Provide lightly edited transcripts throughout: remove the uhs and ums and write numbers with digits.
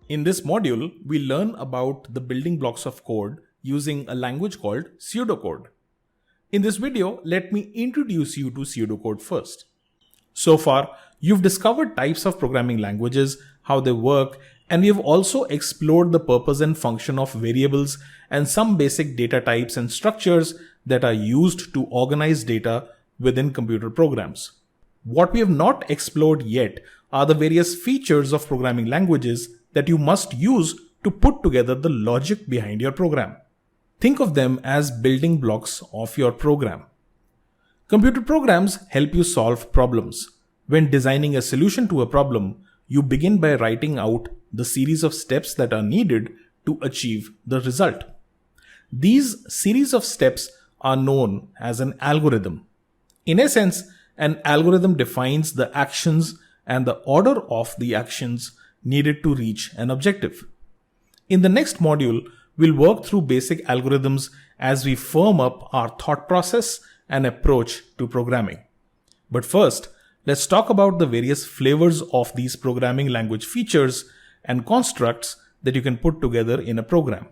In this module, we learn about the building blocks of code using a language called Pseudocode. In this video, let me introduce you to Pseudocode first. So far, you've discovered types of programming languages, how they work, and we have also explored the purpose and function of variables and some basic data types and structures that are used to organize data within computer programs. What we have not explored yet are the various features of programming languages that you must use to put together the logic behind your program. Think of them as building blocks of your program. Computer programs help you solve problems. When designing a solution to a problem, you begin by writing out the series of steps that are needed to achieve the result. These series of steps are known as an algorithm. In essence, an algorithm defines the actions and the order of the actions needed to reach an objective. In the next module, we'll work through basic algorithms as we firm up our thought process and approach to programming. But first, let's talk about the various flavors of these programming language features and constructs that you can put together in a program.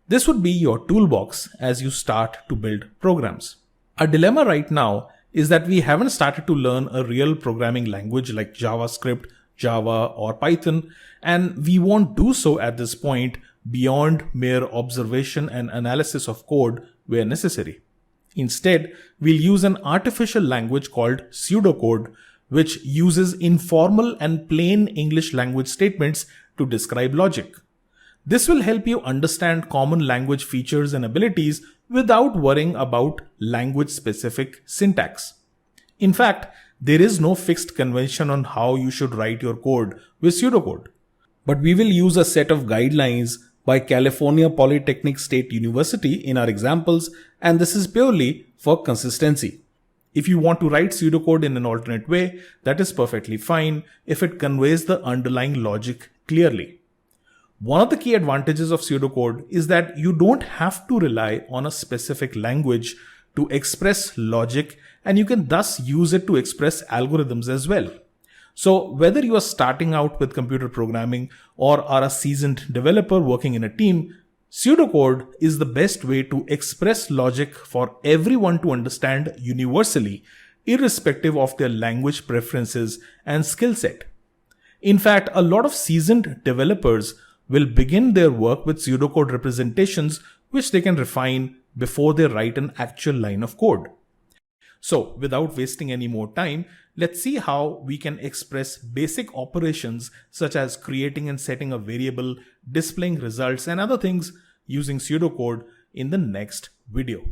This would be your toolbox as you start to build programs. Our dilemma right now is that we haven't started to learn a real programming language like JavaScript, Java, or Python, and we won't do so at this point beyond mere observation and analysis of code where necessary. Instead, we'll use an artificial language called Pseudocode, which uses informal and plain English language statements to describe logic. This will help you understand common language features and abilities without worrying about language-specific syntax. In fact, there is no fixed convention on how you should write your code with Pseudocode. But we will use a set of guidelines by California Polytechnic State University in our examples, and this is purely for consistency. If you want to write pseudocode in an alternate way, that is perfectly fine if it conveys the underlying logic clearly. One of the key advantages of pseudocode is that you don't have to rely on a specific language to express logic, and you can thus use it to express algorithms as well. So whether you are starting out with computer programming or are a seasoned developer working in a team, pseudocode is the best way to express logic for everyone to understand universally, irrespective of their language preferences and skill set. In fact, a lot of seasoned developers will begin their work with pseudocode representations which they can refine before they write an actual line of code. So, without wasting any more time, let's see how we can express basic operations such as creating and setting a variable, displaying results, and other things using pseudocode in the next video.